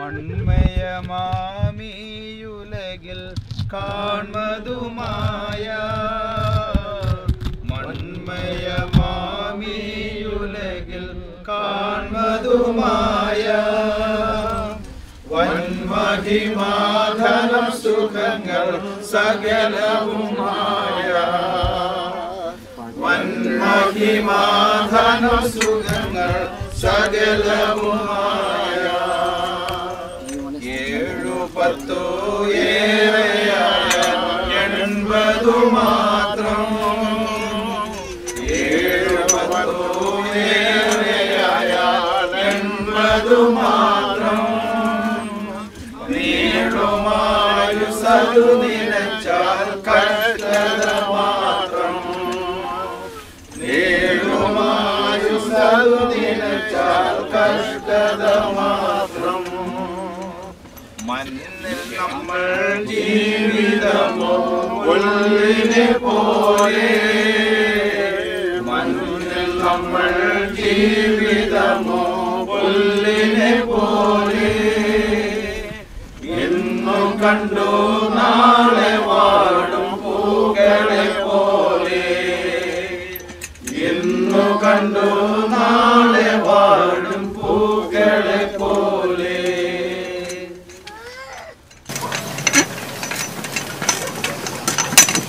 മൺമയമാമിയുലകിൽ കാൺമതുമായ മൺമയമാമിയുലകിൽ കാൺമതുമായ വൻമഹിമാധനം സുഖങ്ങൾ സകലവുമായ വൻമഹിമാധനം സുഖങ്ങൾ സകലവുമായ ഏഴു പത്തു ഏറെയായ 80 മാത്രം ഏഴു പത്തു ഏറെയായ 80 മാത്രം നീളുമായു സതു നിലച്ചാൽ കഷ്ടത മാത്രം നീളുമായു സതു നിലച്ചാൽ കഷ്ടത മാത്രം മണ്ണിൽ നമ്മൾ ജീവിതമോ പുല്ലിനെ പോലെ മണ്ണിൽ നമ്മൾ ജീവിതമോ പുല്ലിനെ പോലെ ഇന്നു കണ്ടു നാളെ വാടും പൂക്കളെ പോലെ ഇന്നു കണ്ടു നാളെ വാടും പൂക്കളെ പോലെ.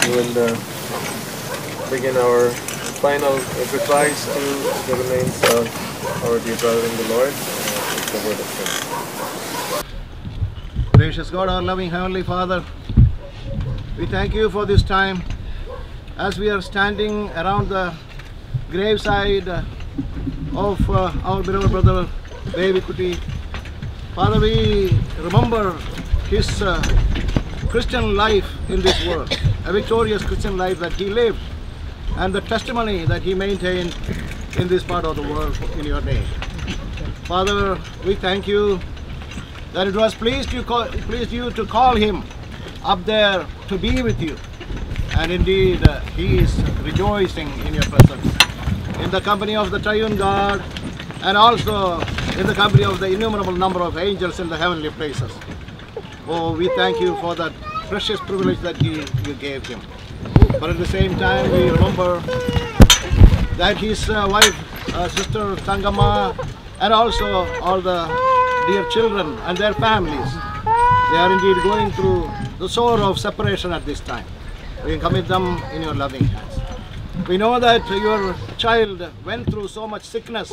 We will begin our final goodbyes to the remains of our dear brother in the Lord. The word of God. Gracious God, our loving Heavenly Father, we thank you for this time as we are standing around the graveside of our beloved brother Devi Kuti. Father, we remember his Christian life in this world, a victorious Christian life that he lived, and the testimony that he maintained in this part of the world in your name. Father, we thank you that it was pleased you to call him up there to be with you, and indeed he is rejoicing in your presence, in the company of the triune God, and also in the company of the innumerable number of angels in the heavenly places. Oh, we thank you for that precious privilege that you gave him. But at the same time, we remember that his wife, Sister Tangama, and also all the dear children and their families, they are indeed going through the sorrow of separation at this time. We commit them in your loving hands. We know that your child went through so much sickness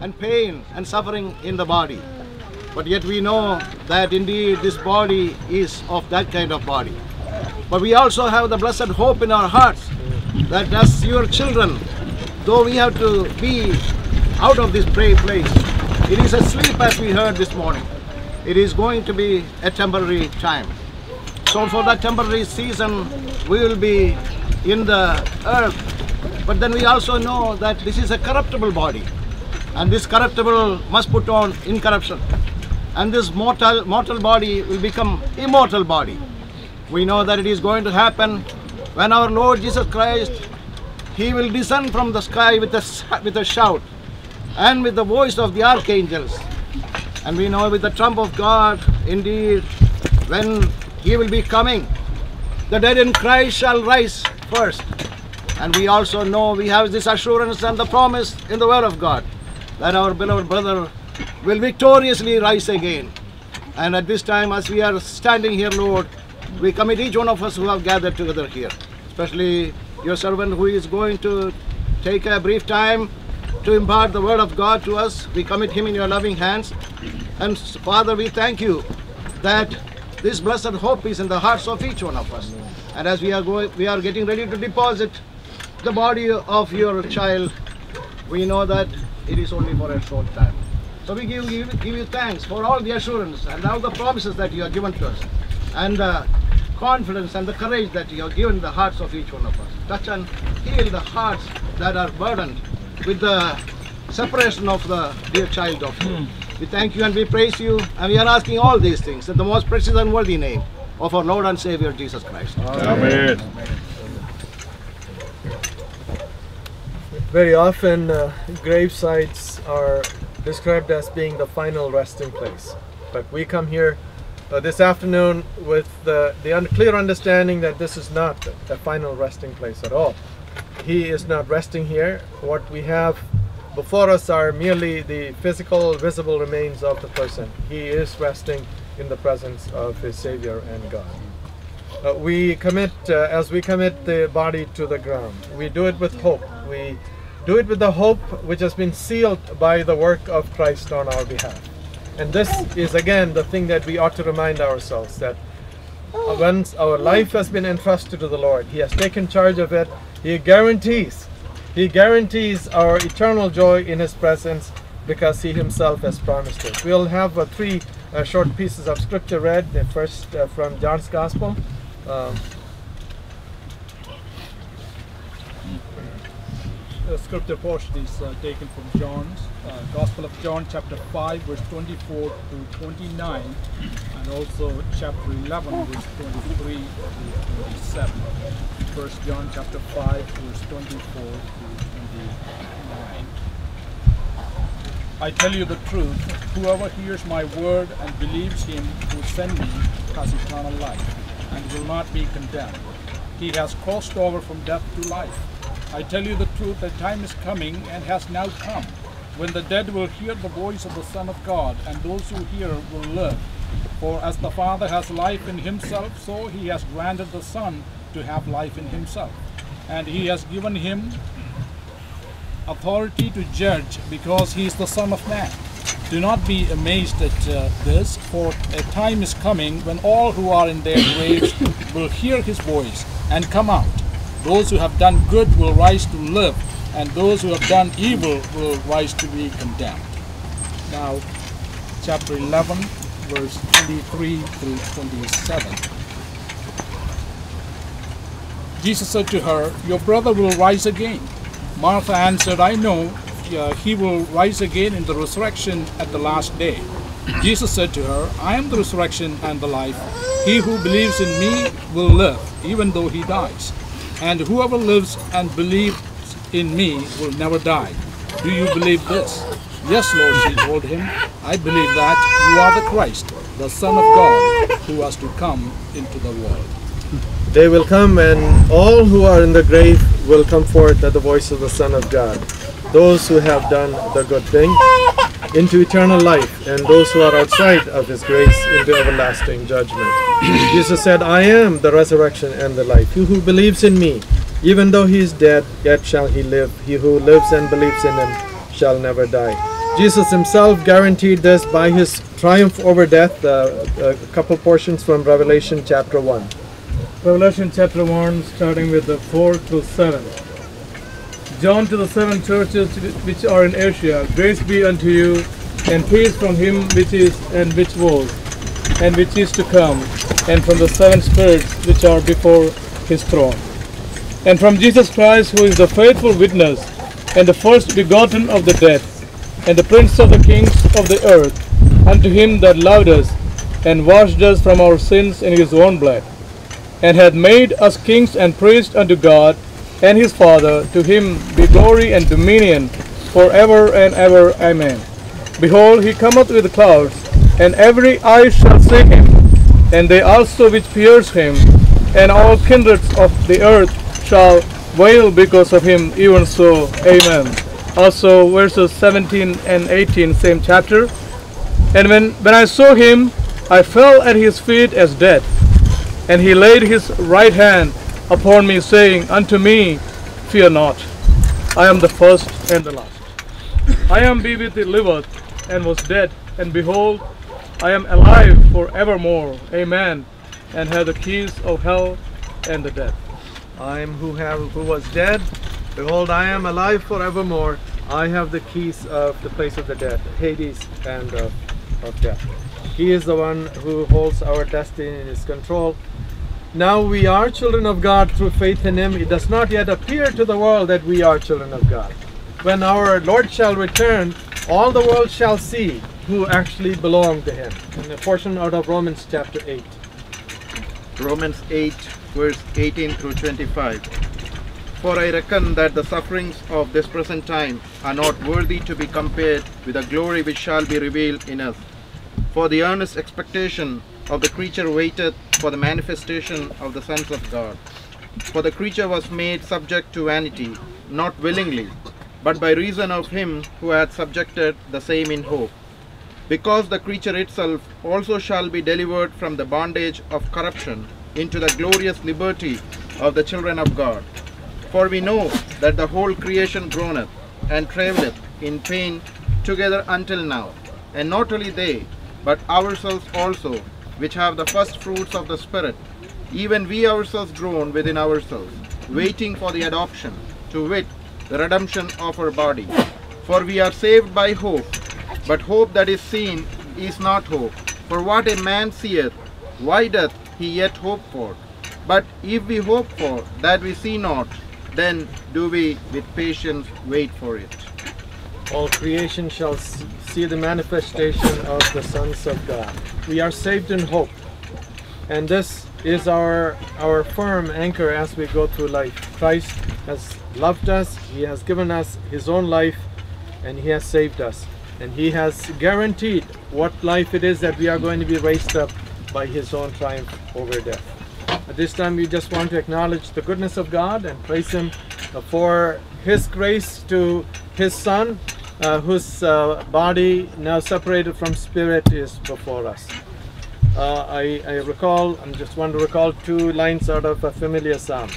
and pain and suffering in the body. But yet we know that indeed this body is of that kind of body. But we also have the blessed hope in our hearts that as your children, though we have to be out of this place, it is a sleep as we heard this morning. It is going to be a temporary time. So for that temporary season, we will be in the earth. But then we also know that this is a corruptible body, and this corruptible must put on incorruption, and this mortal body will become immortal body. We know that it is going to happen when our Lord Jesus Christ, he will descend from the sky with a shout and with the voice of the archangels, and we know with the trump of God, indeed when he will be coming, the dead in Christ shall rise first. And we also know we have this assurance and the promise in the word of God that our beloved brother will victoriously rise again. And at this time, as we are standing here, Lord, we commit each one of us who have gathered together here, especially your servant who is going to take a brief time to impart the word of God to us. We commit him in your loving hands. And Father, we thank you that this blessed hope is in the hearts of each one of us. And as we are getting ready to deposit the body of your child, we know that it is only for a short time. So we give you thanks for all the assurance and all the promises that you have given to us, and the confidence and the courage that you have given the hearts of each one of us. Touch and heal the hearts that are burdened with the separation of the dear child of you. We thank you and we praise you, and we are asking all these things in the most precious and worthy name of our Lord and Savior Jesus Christ. Amen. Very often gravesites are described as being the final resting place. But we come here this afternoon with the clear understanding that this is not a final resting place at all. He is not resting here. What we have before us are merely the physical, visible remains of the person. He is resting in the presence of his Savior and God. We commit, as we commit the body to the ground, we do it with hope. We do it with the hope which has been sealed by the work of Christ on our behalf. And this is again the thing that we ought to remind ourselves, that once our life has been entrusted to the Lord, He has taken charge of it. He guarantees our eternal joy in His presence, because He Himself has promised it. We'll have three short pieces of scripture read. The first from John's Gospel. The scripture portion is taken from John's Gospel of John, chapter 5, verse 24 to 29, and also chapter 11, verse 23 to 27. 1 John chapter 5, verse 24 to 29. I tell you the truth, whoever hears my word and believes Him who sent me has eternal life, and will not be condemned. He has crossed over from death to life. I tell you the truth, the time is coming and has now come, when the dead will hear the voice of the Son of God, and those who hear will live. For as the Father has life in Himself, so He has granted the Son to have life in Himself. And He has given Him authority to judge, because He is the Son of Man. Do not be amazed at this, for a time is coming when all who are in their graves will hear His voice and come out. Those who have done good will rise to live, and those who have done evil will rise to be condemned. Now, chapter 11, verse 23 through 27. Jesus said to her, "Your brother will rise again." Martha answered, "I know he will rise again in the resurrection at the last day." Jesus said to her, "I am the resurrection and the life. He who believes in me will live, even though he dies. And whoever lives and believes in me will never die. Do you believe this?" "Yes, Lord," she told him. "I believe that you are the Christ, the Son of God, who was to come into the world." They will come, and all who are in the grave will come forth at the voice of the Son of God. Those who have done the good thing into eternal life, and those who are outside of His grace into everlasting judgment. Jesus said, "I am the resurrection and the life. He who believes in me, even though he is dead, yet shall he live. He who lives and believes in Him shall never die." Jesus Himself guaranteed this by His triumph over death. A couple portions from Revelation chapter 1. Revelation chapter 1, starting with the 4 through 7. John, to the 7 churches which are in Asia, grace be unto you, and peace from Him which is, and which was, and which is to come, and from the 7 spirits which are before His throne, and from Jesus Christ, who is the faithful witness, and the first begotten of the dead, and the prince of the kings of the earth, unto Him that loved us, and washed us from our sins in His own blood, and hath made us kings and priests unto God and His Father. To Him be glory and dominion forever and ever. Amen. Behold, He cometh with clouds, and every eye shall see Him, and they also which pierced Him, and all kindreds of the earth shall wail because of Him. Even so, Amen. Also verses 17 and 18, same chapter. And when I saw Him, I fell at His feet as dead. And He laid His right hand upon me, saying unto me, Fear not, I am the first and the last. I am he which liveth and was dead, and behold, I am alive for evermore. Amen. And have the keys of hell and the death. I am who was dead. Behold, I am alive forevermore. I have the keys of the place of the dead, Hades, and of death. He is the one who holds our destiny in His control. Now we are children of God through faith in Him. It does not yet appear to the world that we are children of God. When our Lord shall return, all the world shall see who actually belong to Him. And a portion out of Romans chapter 8. Romans 8, verse 18 through 25. For I reckon that the sufferings of this present time are not worthy to be compared with the glory which shall be revealed in us. For the earnest expectation of the creature waiteth for the manifestation of the sons of God. For the creature was made subject to vanity, not willingly, but by reason of him who hath subjected the same in hope. Because the creature itself also shall be delivered from the bondage of corruption into the glorious liberty of the children of God. For we know that the whole creation groaneth and travaileth in pain together until now. And not only they, but ourselves also, which have the first fruits of the Spirit, even we ourselves groan within ourselves, waiting for the adoption, to wit, the redemption of our body. For we are saved by hope, but hope that is seen is not hope. For what a man seeth, why doth he yet hope for? But if we hope for that we see not, then do we with patience wait for it. All creation shall see the manifestation of the sons of God. We are saved in hope, and this is our firm anchor as we go through life. Christ has loved us, He has given us His own life, and He has saved us. And He has guaranteed what life it is that we are going to be raised up by His own triumph over death. At this time, we just want to acknowledge the goodness of God and praise Him for His grace to His Son, whose body, now separated from spirit, is before us. I just want to recall two lines out of a familiar psalm.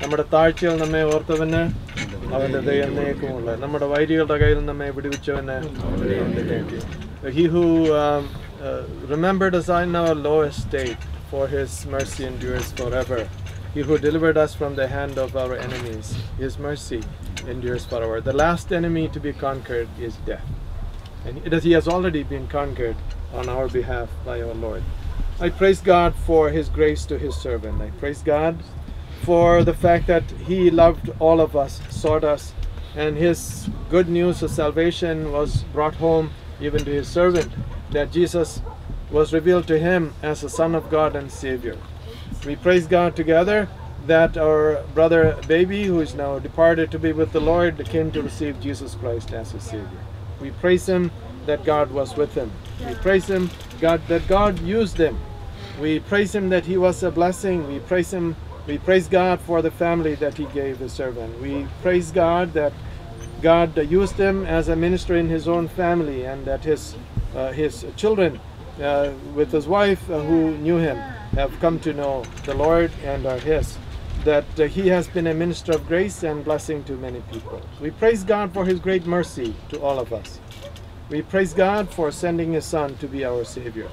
നമ്മുടെ താഴ്ചയിൽ നമ്മെ ഓർത്തവന് അവന്റെ ദയ എന്നേക്കുമുള്ള, നമ്മുടെ വൈരികളുടെ കയ്യിൽ നമ്മെ വിടുവിച്ചവന്. He who remembered us in our lowest state, for His mercy endures forever. He who delivered us from the hand of our enemies, His mercy endures forever. The last enemy to be conquered is death, and He has already been conquered on our behalf by our Lord. I praise God for His grace to His servant. I praise God for the fact that He loved all of us, sought us, and His good news of salvation was brought home even to His servant, that Jesus was revealed to him as the Son of God and Savior. We praise God together that our brother Baby, who is now departed to be with the Lord, came to receive Jesus Christ as his Savior. We praise Him that God was with him. We praise Him that God used him. We praise Him that he was a blessing. We praise God for the family that He gave His servant. We praise God that God used him as a minister in his own family, and that his children with his wife who knew him have come to know the Lord and are His, that he has been a minister of grace and blessing to many people. We praise God for His great mercy to all of us. We praise God for sending His Son to be our Savior.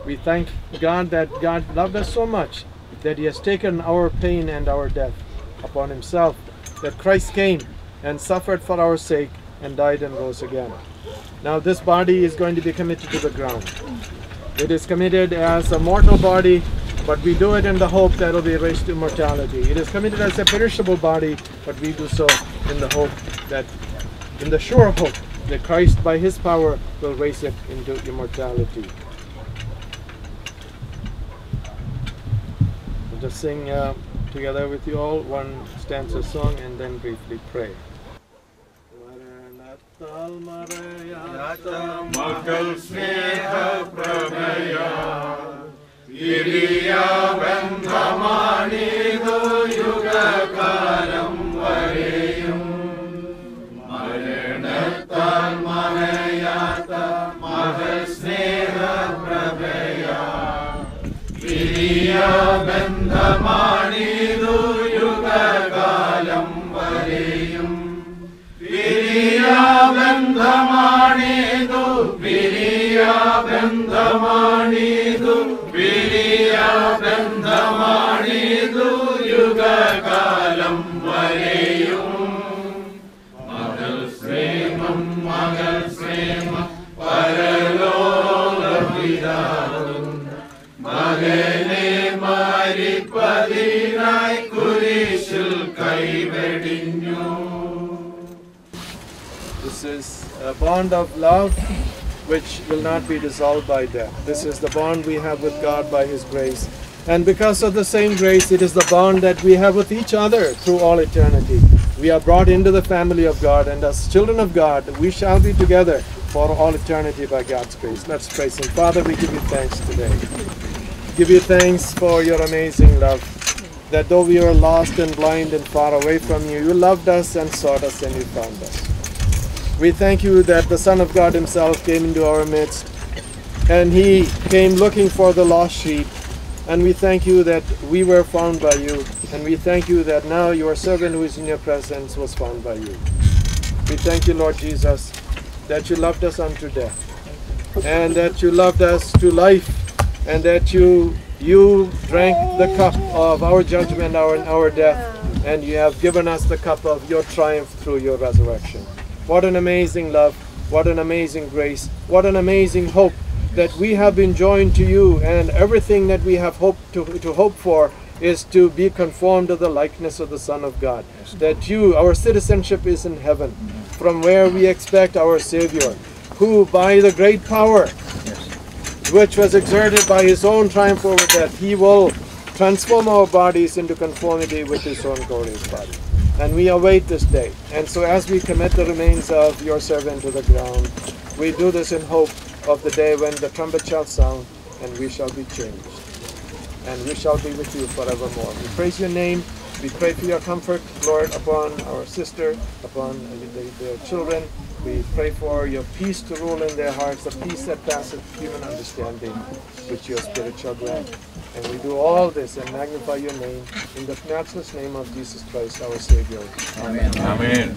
We thank God that God loved us so much that He has taken our pain and our death upon Himself, that Christ came and suffered for our sake and died and rose again. Now this body is going to be committed to the ground. It is committed as a mortal body, but we do it in the hope that it will be raised to immortality. It is committed as a perishable body, but we do so in the hope that, in the sure hope that Christ by His power will raise it into immortality. We'll just sing together with you all one stanza song and then briefly pray. മകൾ സ്നേഹപ്രഭയ തിരിയ ബന്ധമാണിതു യുഗകാലം വരെയും മരണത്താൽ മറയാത്ത മകൾ സ്നേഹപ്രഭയ തിരിയ ബന്ധമാണിതു യുഗകാലം വരെയും ബന്ധമാണിതു പിരിയ ബന്ധമാണിതു പിരിയ ബന്ധമാണിതു യുഗകാലം വരെയും മകൾ ശ്രേമം പരലോകപിതാവും മകനെ മരിപ്പതിനായി കുരിശിൽ കൈവെടിഞ്ഞു. This is a bond of love which will not be dissolved by death. This is the bond we have with God by His grace. And because of the same grace, it is the bond that we have with each other through all eternity. We are brought into the family of God, and as children of God, we shall be together for all eternity by God's grace. Let's praise Him. Father, we give you thanks today. Give you thanks for your amazing love, that though we were lost and blind and far away from you, you loved us and sought us and you found us. We thank you that the Son of God himself came into our midst, and he came looking for the lost sheep. And we thank you that we were found by you, and we thank you that now your servant who is in your presence was found by you. We thank you, Lord Jesus, that you loved us unto death, and that you loved us to life, and that you drank the cup of our judgment, our death, and you have given us the cup of your triumph through your resurrection. What an amazing love, what an amazing grace, what an amazing hope that we have been joined to you, and everything that we have to hope for is to be conformed to the likeness of the Son of God. That our citizenship is in heaven, from where we expect our Savior, who by the great power which was exerted by his own triumph over death, he will transform our bodies into conformity with his own glorious body. And we await this day. And so as we commit the remains of your servant to the ground, we do this in hope of the day when the trumpet shall sound and we shall be changed. And we shall be with you forevermore. We praise your name. We pray for your comfort, Lord, upon our sister, upon their children. We pray for your peace to rule in their hearts, a peace that passeth human understanding, which your Spirit shall grant. And we do all this and magnify your name in the matchless name of Jesus Christ, our Savior. Amen. Amen.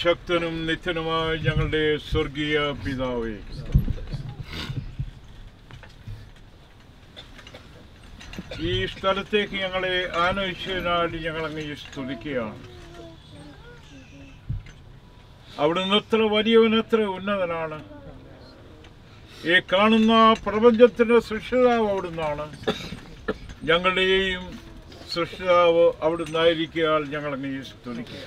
ശക്തനും നിത്യനുമായ ഞങ്ങളുടെ സ്വർഗീയ പിതാവേ, ഈ സ്ഥലത്തേക്ക് ഞങ്ങളെ ആനയിച്ചതിനായി ഞങ്ങൾ അങ്ങയെ സ്തുതിക്കുകയാണ്. അവിടുന്ന് എത്ര വലിയവൻ, എത്ര ഉന്നതനാണ്. ഈ കാണുന്ന പ്രപഞ്ചത്തിന്റെ സൃഷ്ടിതാവ് അവിടുന്നാണ്. ഞങ്ങളുടെയും സൃഷ്ടിതാവ് അവിടുന്നായിരിക്കാൻ ഞങ്ങൾ അങ്ങയെ സ്തുതിക്കുക.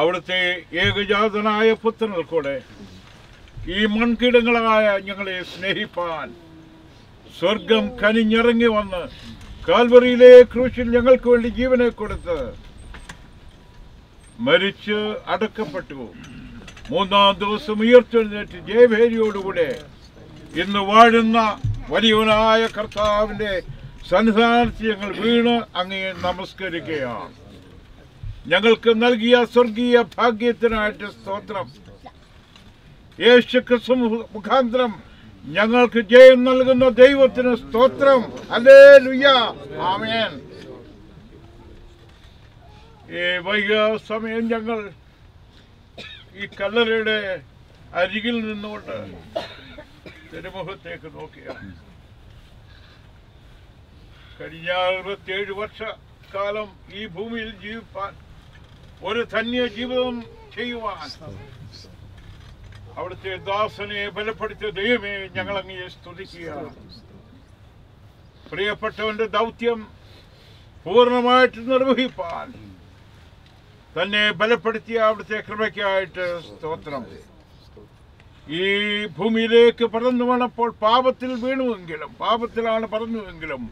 അവിടുത്തെ ഏകജാതനായ പുത്രനിൽ കൂടെ ഈ മൺകിടങ്ങളായ ഞങ്ങളെ സ്നേഹിപ്പാൻ സ്വർഗം കനിഞ്ഞിറങ്ങി വന്ന് കാൽവറിയിലെ ക്രൂശിൽ ഞങ്ങൾക്ക് വേണ്ടി ജീവനെ കൊടുത്ത് മരിച്ച് അടക്കപ്പെട്ടു. മൂന്നാം ദിവസം ഉയർത്തെഴുന്നേറ്റ് ജയഭേരിയോടുകൂടെ ഇന്ന് വാഴുന്ന വലിയവനായ കർത്താവിന്റെ സന്നിധാനത്തിൽ ഞങ്ങൾ വീണ് അങ്ങയെ നമസ്കരിക്കുകയാണ്. ഞങ്ങൾക്ക് നൽകിയ സ്വർഗീയ ഭാഗ്യത്തിനായിട്ട് സ്തോത്രം. യേശുക്രിസ്തു മുഖാന്തരം ഞങ്ങൾക്ക് ജയം നൽകുന്ന ദൈവത്തിന് സ്തോത്രം. ഹല്ലേലൂയ, ആമേൻ. ഈ വൈകിയ സമയം ഞങ്ങൾ ഈ കല്ലറയുടെ അരികിൽ നിന്നുകൊണ്ട് തിരുമുഖത്തേക്ക് നോക്കിയാണ്. കഴിഞ്ഞ 67 വർഷക്കാലം ഈ ഭൂമിയിൽ ജീവിപ്പാൻ, ഒരു ധന്യ ജീവിതം ചെയ്യുവാൻ അവിടുത്തെ ദാസനെ ബലപ്പെടുത്തിയ ദൈവമേ, ഞങ്ങൾ അങ്ങയെ സ്തുതിക്കുകയാണ്. പ്രിയപ്പെട്ടവന്റെ ദൗത്യം പൂർണ്ണമായിട്ട് നിർവഹിപ്പാൻ തന്നെ ബലപ്പെടുത്തിയ അവിടുത്തെ കൃപയ്ക്കായിട്ട് സ്തോത്രം. ഈ ഭൂമിയിലേക്ക് പറന്നു വന്നപ്പോൾ പാപത്തിൽ വീണുവെങ്കിലും, പാപത്തിലാണ് പറന്നുവെങ്കിലും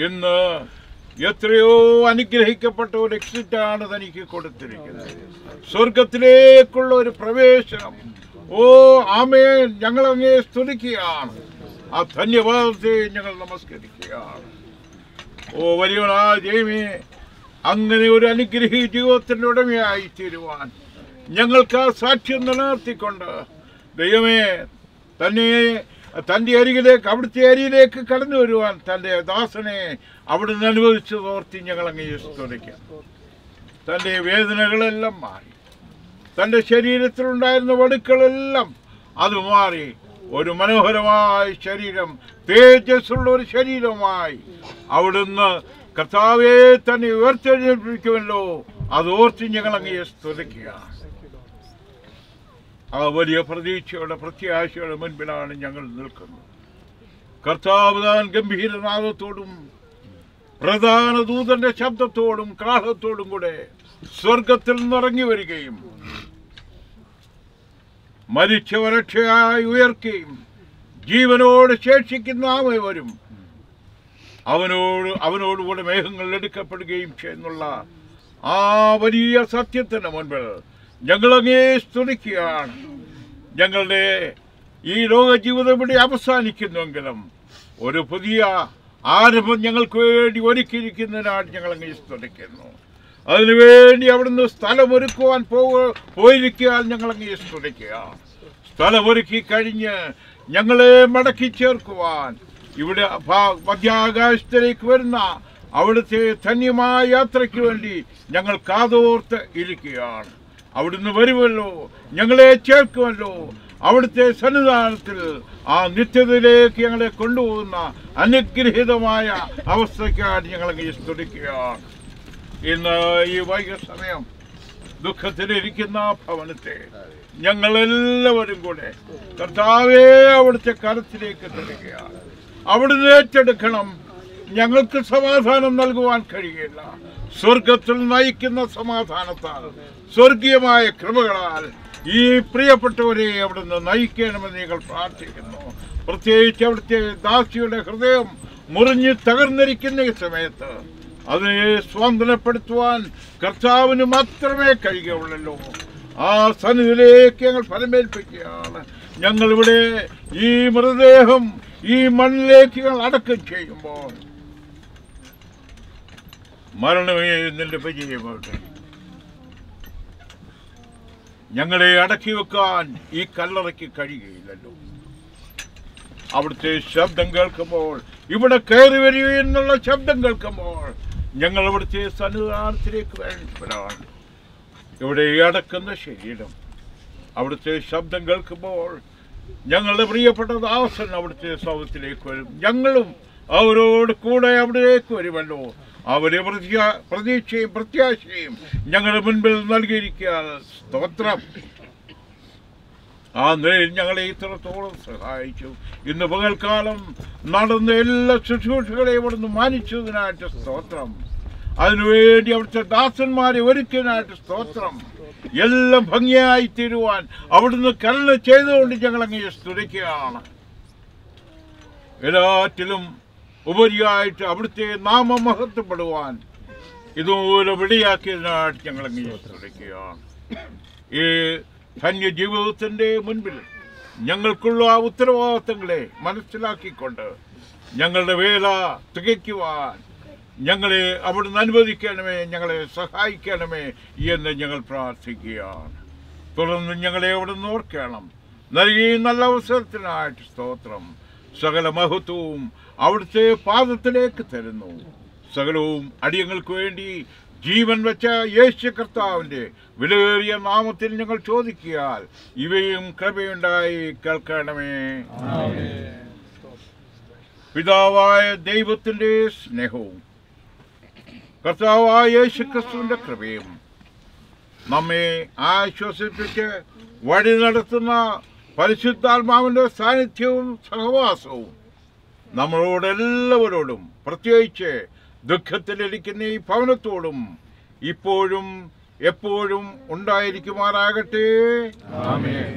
ഇന്ന് എത്രയോ അനുഗ്രഹിക്കപ്പെട്ട ഒരു എക്സിറ്റാണ് തനിക്ക് കൊടുത്തിരിക്കുന്നത്. സ്വർഗത്തിലേക്കുള്ള ഒരു പ്രവേശനം. ഓ ആമേൻ, ഞങ്ങൾ അങ്ങേ സ്തുതിക്കുകയാണ്. ആ ധന്യവാദത്തെ ഞങ്ങൾ നമസ്കരിക്കുകയാണ്. ഓ വലിയവനായ ദൈവമേ, അങ്ങനെ ഒരു അനുഗ്രഹീ ജീവിതത്തിന്റെ ഉടമയായി തീരുവാൻ ഞങ്ങൾക്ക് ആ സാക്ഷ്യം നിലനിർത്തിക്കൊണ്ട് ദൈവമേ തന്നെ തൻ്റെ അരികിലേക്ക്, അവിടുത്തെ അരിയിലേക്ക് കടന്നു വരുവാൻ തൻ്റെ ദാസനെ അവിടുന്ന് അനുവദിച്ചതോർത്തി ഞങ്ങൾ അങ്ങയെ സ്തുതിക്കാം. തൻ്റെ വേദനകളെല്ലാം മാറി, തൻ്റെ ശരീരത്തിലുണ്ടായിരുന്ന വടുക്കളെല്ലാം അത് മാറി ഒരു മനോഹരമായ ശരീരം, തേജസ്സുള്ള ഒരു ശരീരമായി അവിടുന്ന് കർത്താവെ തന്നെ ഉയർത്തെഴുന്നേൽപ്പിക്കുമല്ലോ. അതോർത്ത് ഞങ്ങൾ അങ്ങയെ സ്തുതിക്കുക. ആ വലിയ പ്രതീക്ഷയുടെ പ്രത്യാശയുടെ മുൻപിലാണ് ഞങ്ങൾ നിൽക്കുന്നത്. കർത്താവ് താൻ ഗംഭീരനാദത്തോടും പ്രധാന ദൂതന്റെ ശബ്ദത്തോടും കാഹളത്തോടും കൂടെ സ്വർഗത്തിൽ നിന്നിറങ്ങി വരികയും മരിച്ചവരക്ഷയായി ഉയർക്കുകയും ജീവനോട് ശേഷിക്കുന്ന ആമവരും അവനോടുകൂടെ മേഘങ്ങൾ എടുക്കപ്പെടുകയും ചെയ്യുന്നുള്ള ആ വലിയ സത്യത്തിന് മുൻപിൽ ഞങ്ങളങ്ങേ സ്തുതിക്കുകയാണ്. ഞങ്ങളുടെ ഈ ലോക ജീവിതം ഇവിടെ അവസാനിക്കുന്നുവെങ്കിലും ഒരു പുതിയ ആരംഭം ഞങ്ങൾക്ക് വേണ്ടി ഒരുക്കിയിരിക്കുന്നതിനാണ് ഞങ്ങളങ്ങേ സ്തുതിക്കുന്നു. അതിനുവേണ്ടി അവിടുന്ന് സ്ഥലമൊരുക്കുവാൻ പോയിരിക്കാൻ ഞങ്ങളങ്ങേ സ്തുതിക്കുക. സ്ഥലമൊരുക്കി കഴിഞ്ഞ് ഞങ്ങളെ മടക്കി ചേർക്കുവാൻ ഇവിടെ മധ്യാകാശത്തിലേക്ക് വരുന്ന അവിടുത്തെ ധന്യമായ യാത്രയ്ക്ക് വേണ്ടി ഞങ്ങൾ കാതോർത്ത് ഇരിക്കുകയാണ്. അവിടുന്ന് വരുമല്ലോ, ഞങ്ങളെ ചേർക്കുമല്ലോ. അവിടുത്തെ സന്നിധാനത്തിൽ ആ നിത്യതയിലേക്ക് ഞങ്ങളെ കൊണ്ടുപോകുന്ന അനുഗ്രഹീതമായ അവസ്ഥയ്ക്കാണ് ഞങ്ങളങ്ങ് സ്തുതിക്കുകയാണ്. ഇന്ന് ഈ വൈകിയ സമയം ദുഃഖത്തിലിരിക്കുന്ന ഭവനത്തെ ഞങ്ങളെല്ലാവരും കൂടെ കർത്താവേ അവിടുത്തെ കരത്തിലേക്ക് തരികയാണ്. അവിടുന്ന് ഏറ്റെടുക്കണം. ഞങ്ങൾക്ക് സമാധാനം നൽകുവാൻ കഴിയില്ല. സ്വർഗത്തിൽ നയിക്കുന്ന സമാധാനത്താൽ, സ്വർഗീയമായ കൃപകളാൽ ഈ പ്രിയപ്പെട്ടവരെ അവിടുന്ന് നയിക്കണമെന്ന് ഞങ്ങൾ പ്രാർത്ഥിക്കുന്നു. പ്രത്യേകിച്ച് അവിടുത്തെ ദാസിയുടെ ഹൃദയം മുറിഞ്ഞ് തകർന്നിരിക്കുന്ന ഈ സമയത്ത് അതിനെ സ്വാതന്ത്ര്യപ്പെടുത്തുവാൻ കർത്താവിന് മാത്രമേ കഴിയുകയുള്ളൂ. ആ സന്നിധിയിലേക്ക് ഞങ്ങൾ ഫലമേൽപ്പിക്കുകയാണ്. ഞങ്ങളിവിടെ ഈ മൃതദേഹം ഈ മണ്ണിലേക്ക് ഞങ്ങൾ അടക്കം ചെയ്യുമ്പോൾ മരണമേ നിന്റെ വിജയമാകട്ടെ. ഞങ്ങളെ അടക്കി വെക്കാൻ ഈ കല്ലറയ്ക്ക് കഴിയുകയില്ലല്ലോ. അവിടുത്തെ ശബ്ദം കേൾക്കുമ്പോൾ, ഇവിടെ കയറി വരിക എന്നുള്ള ശബ്ദം കേൾക്കുമ്പോൾ ഞങ്ങൾ അവിടുത്തെ സന്നിധാനത്തിലേക്ക് വേണ്ടവരാണ്. ഇവിടെ അടക്കുന്ന ശരീരം അവിടുത്തെ ശബ്ദം കേൾക്കുമ്പോൾ ഞങ്ങളുടെ പ്രിയപ്പെട്ട ദാസൻ അവിടുത്തെ സൗഖ്യത്തിലേക്ക് വരും. ഞങ്ങളും അവരോട് കൂടെ അവിടേക്ക് വരുമല്ലോ. അവരെ പ്രതീക്ഷയും പ്രത്യാശയും ഞങ്ങളുടെ മുൻപിൽ നൽകിയിരിക്കുക. സ്തോത്രം. ആ നിലയിൽ ഞങ്ങളെ ഇത്രത്തോളം സഹായിച്ചു. ഇന്ന് പകൽക്കാലം നടന്ന എല്ലാ ശുശ്രൂഷകളെയും അവിടുന്ന് മാനിച്ചതിനായിട്ട് സ്തോത്രം. അതിനുവേണ്ടി അവിടുത്തെ ദാസന്മാരെ ഒരുക്കിയതിനായിട്ട് സ്തോത്രം. എല്ലാം ഭംഗിയായി തീരുവാൻ അവിടുന്ന് കരുണ ചെയ്തുകൊണ്ട് ഞങ്ങളങ്ങയെ സ്തുതിക്കുകയാണ്. എല്ലാറ്റിലും ഉപരിയായിട്ട് അവിടുത്തെ നാമം മഹത്വപ്പെടുവാൻ ഇതുപോലെ വിളിയാക്കിയതിനായിട്ട് ഞങ്ങളങ്ങയെ സ്തുതിക്കുകയാണ്. ഈ ധന്യ ജീവിതത്തിൻ്റെ മുൻപിൽ ഞങ്ങൾക്കുള്ള ആ ഉത്തരവാദിത്തങ്ങളെ മനസ്സിലാക്കിക്കൊണ്ട് ഞങ്ങളുടെ വേല തികയ്ക്കുവാൻ ഞങ്ങളെ അവിടുന്ന് അനുവദിക്കണമേ, ഞങ്ങളെ സഹായിക്കണമേ എന്ന് ഞങ്ങൾ പ്രാർത്ഥിക്കുകയാണ്. തുടർന്ന് ഞങ്ങളെ അവിടുന്ന് ഓർക്കണം. നൽകി നല്ല അവസരത്തിനായിട്ട് സ്തോത്രം. സകല മഹത്വവും അവിടുത്തെ പാദത്തിലേക്ക് തരുന്നു. സകലവും അടിയങ്ങൾക്ക് വേണ്ടി ജീവൻ വെച്ച യേശു കർത്താവിൻ്റെ വിലയേറിയ നാമത്തിൽ ഞങ്ങൾ ചോദിക്കിയാൽ ഇവയും കൃപയുണ്ടായി കേൾക്കണമേ. പിതാവായ ദൈവത്തിൻ്റെ സ്നേഹവും കർത്താവായ യേശു ക്രിസ്തുവിൻ്റെ കൃപയും നമ്മെ ആശ്വസിപ്പിച്ച് വഴി നടത്തുന്ന പരിശുദ്ധാത്മാവിൻ്റെ സാന്നിധ്യവും സഹവാസവും നമ്മളോടെല്ലാവരോടും, പ്രത്യേകിച്ച് ദുഃഖത്തിലിരിക്കുന്ന ഈ ഭവനത്തോടും ഇപ്പോഴും എപ്പോഴും ഉണ്ടായിരിക്കുമാറാകട്ടെ. ആമേൻ.